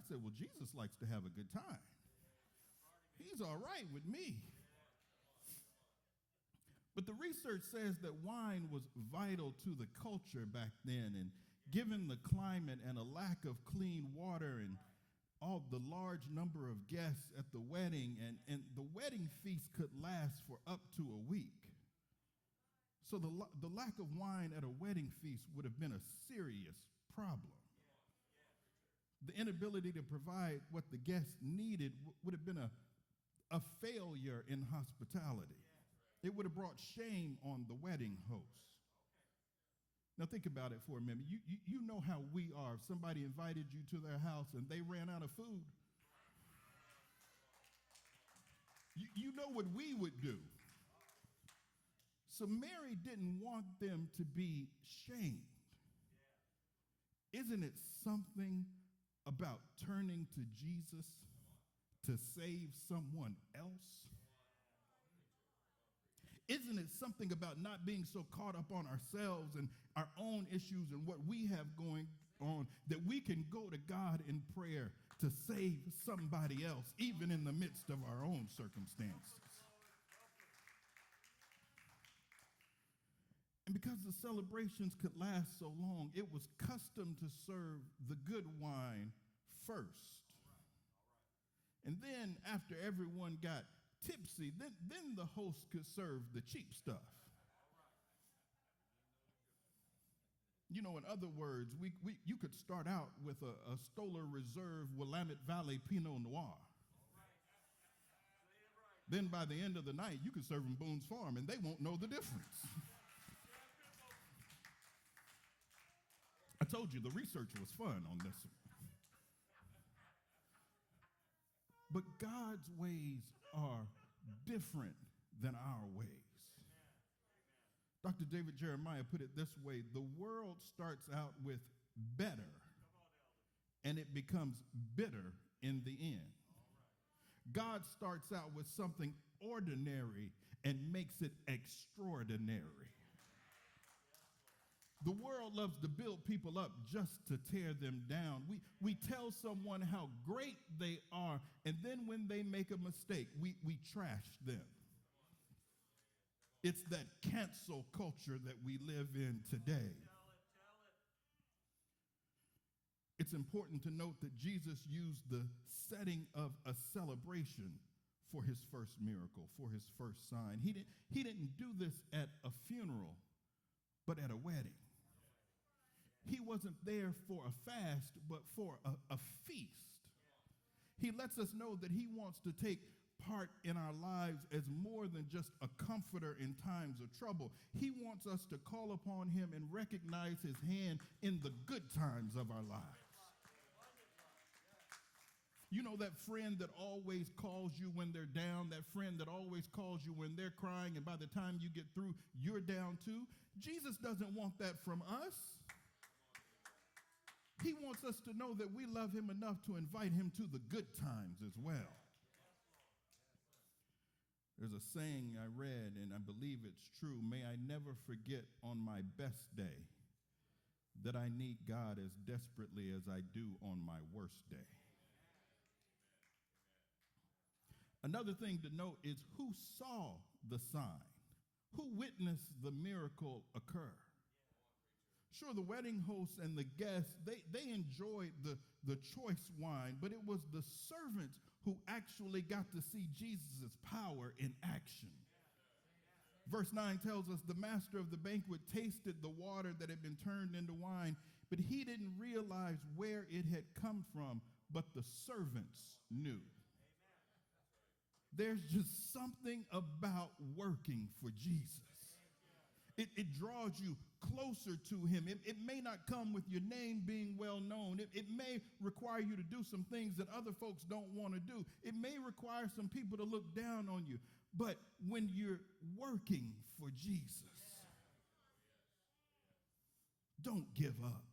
said, well, Jesus likes to have a good time. He's all right with me. But the research says that wine was vital to the culture back then, and given the climate and a lack of clean water and all the large number of guests at the wedding, and the wedding feast could last for up to a week. So the lack of wine at a wedding feast would have been a serious problem. The inability to provide what the guests needed would have been a failure in hospitality. It would have brought shame on the wedding host. Now think about it for a minute. You know how we are. If somebody invited you to their house and they ran out of food, you know what we would do. So Mary didn't want them to be shamed. Isn't it something about turning to Jesus to save someone else? Isn't it something about not being so caught up on ourselves and our own issues and what we have going on that we can go to God in prayer to save somebody else, even in the midst of our own circumstances? And because the celebrations could last so long, it was custom to serve the good wine first. And then after everyone got tipsy, then the host could serve the cheap stuff. You know, in other words, you could start out with a Stoller Reserve Willamette Valley Pinot Noir. Then by the end of the night, you could serve them Boone's Farm, and they won't know the difference. I told you the research was fun on this one. But God's ways are different than our ways. Dr. David Jeremiah put it this way: the world starts out with better, and it becomes bitter in the end. God starts out with something ordinary and makes it extraordinary. The world loves to build people up just to tear them down. We tell someone how great they are, and then when they make a mistake, we trash them. It's that cancel culture that we live in today. It's important to note that Jesus used the setting of a celebration for his first miracle, for his first sign. He didn't do this at a funeral, but at a wedding. He wasn't there for a fast, but for a feast. He lets us know that he wants to take part in our lives as more than just a comforter in times of trouble. He wants us to call upon him and recognize his hand in the good times of our lives. You know, that friend that always calls you when they're down, that friend that always calls you when they're crying, and by the time you get through, you're down too. Jesus doesn't want that from us. He wants us to know that we love him enough to invite him to the good times as well. There's a saying I read, and I believe it's true: may I never forget on my best day that I need God as desperately as I do on my worst day. Another thing to note is who saw the sign, who witnessed the miracle occur. Sure, the wedding hosts and the guests, they enjoyed the choice wine, but it was the servants who actually got to see Jesus' power in action. Verse 9 tells us the master of the banquet tasted the water that had been turned into wine, but he didn't realize where it had come from, but the servants knew. There's just something about working for Jesus. It draws you closer to him. It may not come with your name being well known. It may require you to do some things that other folks don't want to do. It may require some people to look down on you. But when you're working for Jesus, don't give up.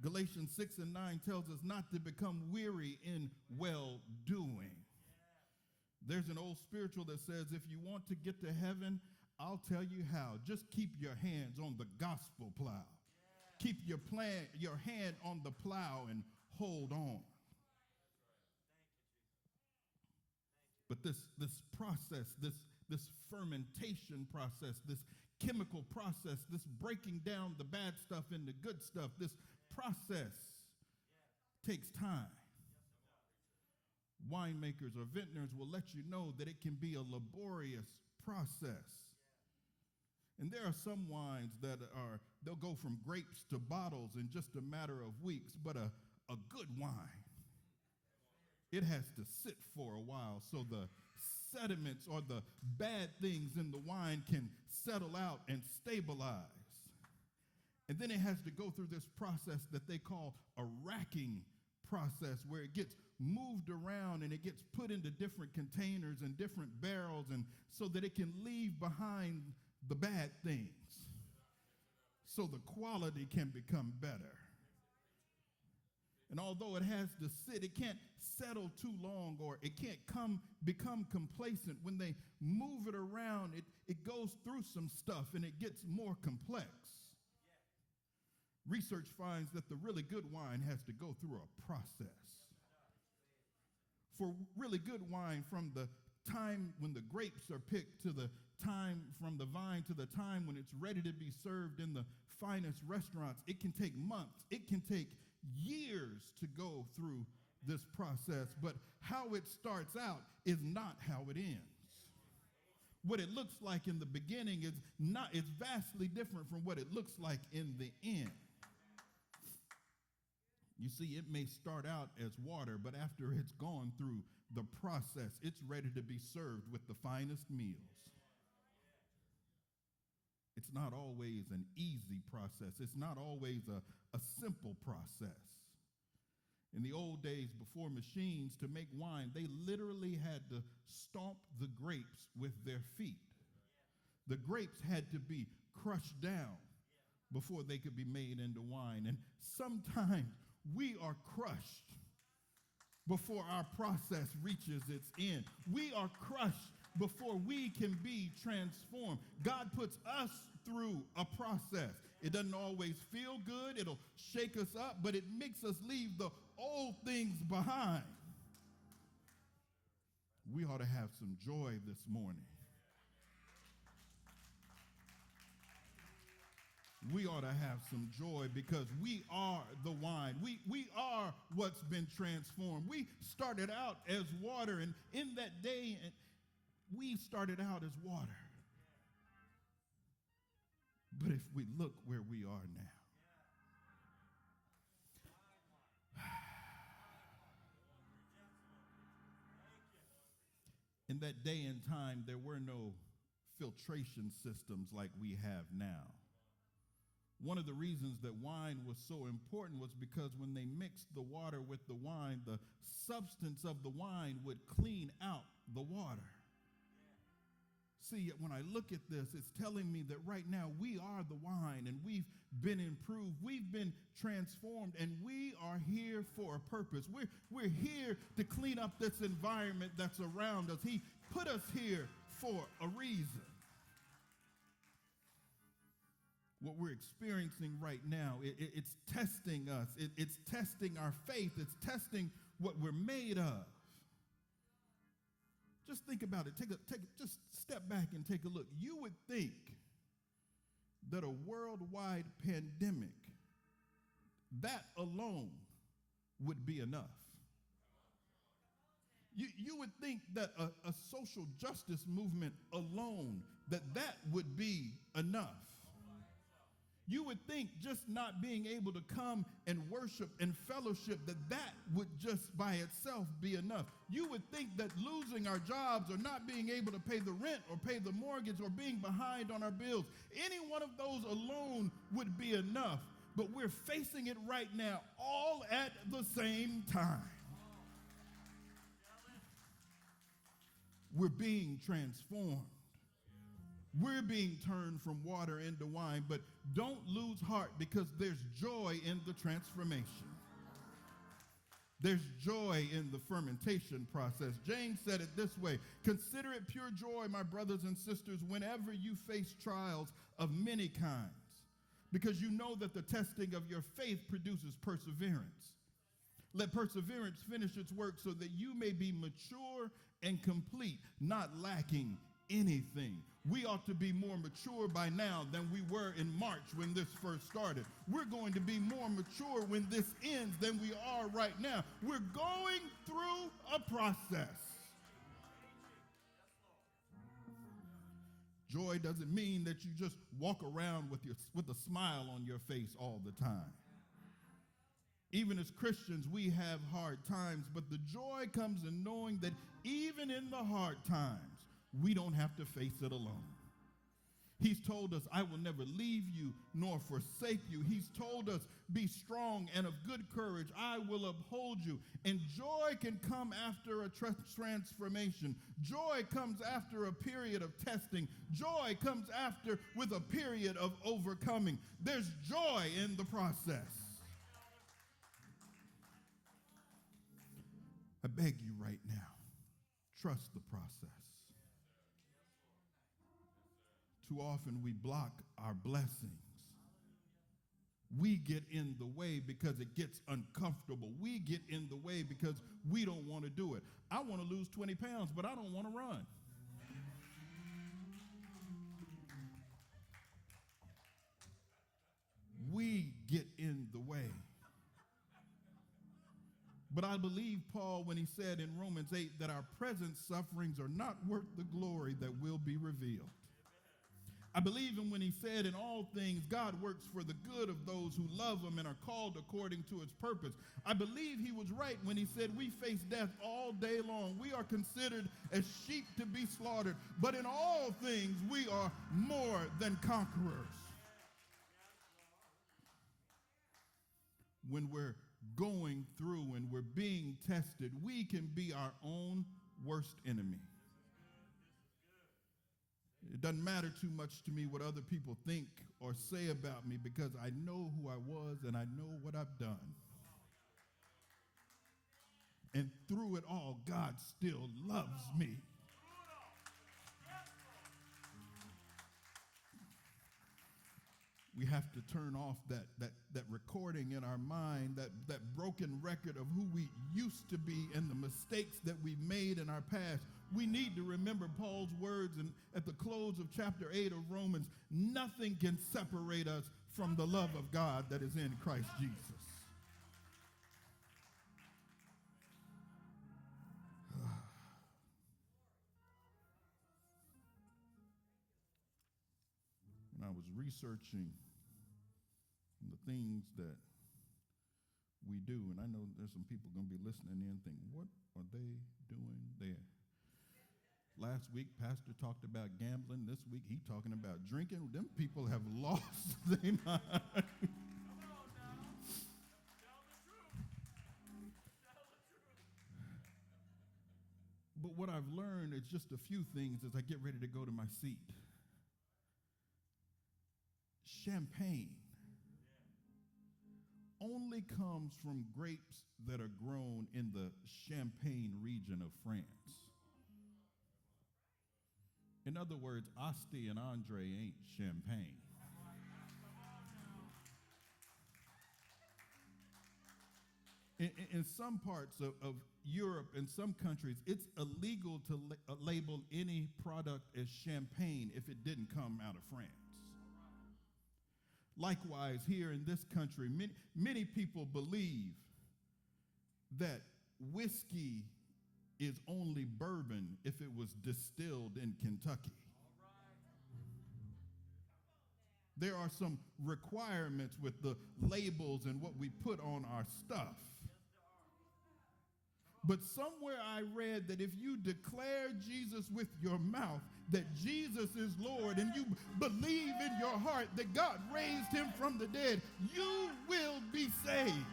Galatians 6:9 tells us not to become weary in well-doing. There's an old spiritual that says, if you want to get to heaven, I'll tell you how. Just keep your hands on the gospel plow. Keep your hand on the plow and hold on. But this process, this fermentation process, this chemical process, this breaking down the bad stuff into good stuff, this process takes time. Winemakers or vintners will let you know that it can be a laborious process. And there are some wines they'll go from grapes to bottles in just a matter of weeks, but a good wine, it has to sit for a while so the sediments or the bad things in the wine can settle out and stabilize. And then it has to go through this process that they call a racking process, where it gets moved around and it gets put into different containers and different barrels, and so that it can leave behind the bad things, so the quality can become better. And although it has to sit, it can't settle too long, or it can't become complacent. When they move it around, it goes through some stuff and it gets more complex. Research finds that the really good wine has to go through a process. For really good wine, from the time when the grapes are picked to the time from the vine to the time when it's ready to be served in the finest restaurants, it can take months. It can take years to go through this process. But how it starts out is not how it ends. What it looks like in the beginning is vastly different from what it looks like in the end. You see, it may start out as water, but after it's gone through the process, it's ready to be served with the finest meals. It's not always an easy process. It's not always a simple process. In the old days, before machines, to make wine, they literally had to stomp the grapes with their feet. The grapes had to be crushed down before they could be made into wine. And sometimes we are crushed before our process reaches its end. We are crushed before we can be transformed. God puts us through a process. It doesn't always feel good. It'll shake us up, but it makes us leave the old things behind. We ought to have some joy this morning. We ought to have some joy because we are the wine. We are what's been transformed. We started out as water, and in that day, we started out as water. But if we look where we are now, in that day and time, there were no filtration systems like we have now. One of the reasons that wine was so important was because when they mixed the water with the wine, the substance of the wine would clean out the water. See, when I look at this, it's telling me that right now we are the wine, and we've been improved, we've been transformed, and we are here for a purpose. We're here to clean up this environment that's around us. He put us here for a reason. What we're experiencing right now, it's testing us. It's testing our faith. It's testing what we're made of. Just think about it. Just step back and take a look. You would think that a worldwide pandemic, that alone would be enough. You would think that a social justice movement alone, that would be enough. You would think just not being able to come and worship and fellowship, that would just by itself be enough. You would think that losing our jobs or not being able to pay the rent or pay the mortgage or being behind on our bills, any one of those alone would be enough. But we're facing it right now all at the same time. We're being transformed. We're being turned from water into wine, but don't lose heart because there's joy in the transformation. There's joy in the fermentation process. James said it this way: consider it pure joy, my brothers and sisters, whenever you face trials of many kinds, because you know that the testing of your faith produces perseverance. Let perseverance finish its work so that you may be mature and complete, not lacking anything. We ought to be more mature by now than we were in March when this first started. We're going to be more mature when this ends than we are right now. We're going through a process. Joy doesn't mean that you just walk around with a smile on your face all the time. Even as Christians, we have hard times, but the joy comes in knowing that even in the hard times, we don't have to face it alone. He's told us, I will never leave you nor forsake you. He's told us, be strong and of good courage. I will uphold you. And joy can come after a transformation. Joy comes after a period of testing. Joy comes after with a period of overcoming. There's joy in the process. I beg you right now, trust the process. Too often we block our blessings. We get in the way because it gets uncomfortable. We get in the way because we don't want to do it. I want to lose 20 pounds, but I don't want to run. We get in the way. But I believe Paul when he said in Romans 8 that our present sufferings are not worth the glory that will be revealed. I believe him when he said in all things God works for the good of those who love him and are called according to his purpose. I believe he was right when he said we face death all day long. We are considered as sheep to be slaughtered, but in all things we are more than conquerors. When we're going through and we're being tested, we can be our own worst enemy. It doesn't matter too much to me what other people think or say about me because I know who I was and I know what I've done. And through it all, God still loves me. We have to turn off that recording in our mind, that broken record of who we used to be and the mistakes that we've made in our past. We need to remember Paul's words at the close of chapter 8 of Romans. Nothing can separate us from the love of God that is in Christ Jesus. When I was researching the things that we do, and I know there's some people going to be listening in and thinking, what are they doing there? Last week, Pastor talked about gambling. This week, he's talking about drinking. Them people have lost their mind. But what I've learned is just a few things as I get ready to go to my seat. Champagne only comes from grapes that are grown in the Champagne region of France. In other words, Asti and Andre ain't champagne. In some parts of Europe and some countries, it's illegal to label any product as champagne if it didn't come out of France. Likewise, here in this country, many people believe that whiskey is only bourbon if it was distilled in Kentucky. There are some requirements with the labels and what we put on our stuff. But somewhere I read that if you declare Jesus with your mouth, that Jesus is Lord, and you believe in your heart that God raised him from the dead, you will be saved.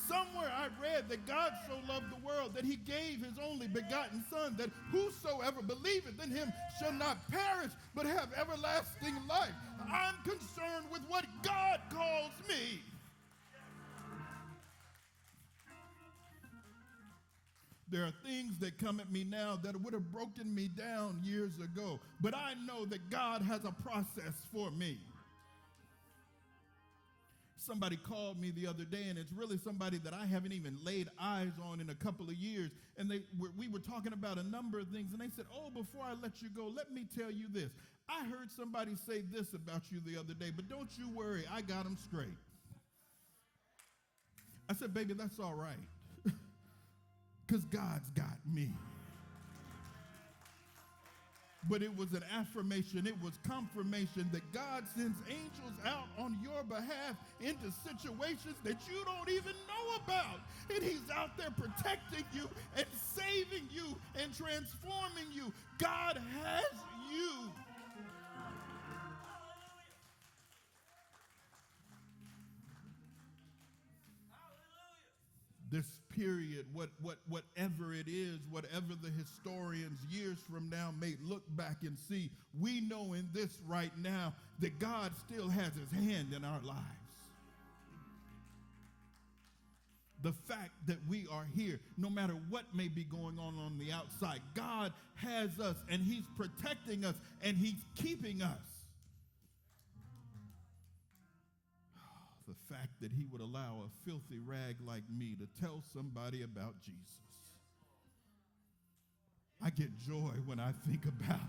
Somewhere I read that God so loved the world that he gave his only begotten Son, that whosoever believeth in him shall not perish, but have everlasting life. I'm concerned with what God calls me. There are things that come at me now that would have broken me down years ago, but I know that God has a process for me. Somebody called me the other day, and it's really somebody that I haven't even laid eyes on in a couple of years. And we were talking about a number of things, and they said, oh, before I let you go, let me tell you this. I heard somebody say this about you the other day, but don't you worry, I got them straight. I said, baby, that's all right, because God's got me. But it was an affirmation, it was confirmation that God sends angels out on your behalf into situations that you don't even know about. And he's out there protecting you and saving you and transforming you. God has you. This period, whatever it is, whatever the historians years from now may look back and see, we know in this right now that God still has his hand in our lives. The fact that we are here, no matter what may be going on the outside, God has us and he's protecting us and he's keeping us. The fact that he would allow a filthy rag like me to tell somebody about Jesus. I get joy when I think about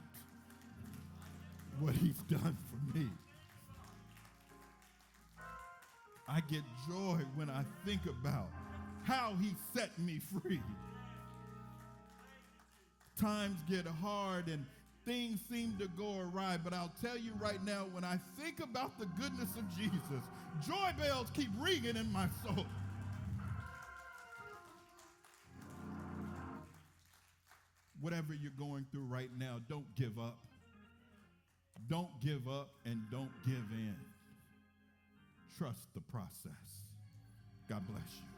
what he's done for me. I get joy when I think about how he set me free. Times get hard and things seem to go awry, but I'll tell you right now, when I think about the goodness of Jesus, joy bells keep ringing in my soul. Whatever you're going through right now, don't give up. Don't give up and don't give in. Trust the process. God bless you.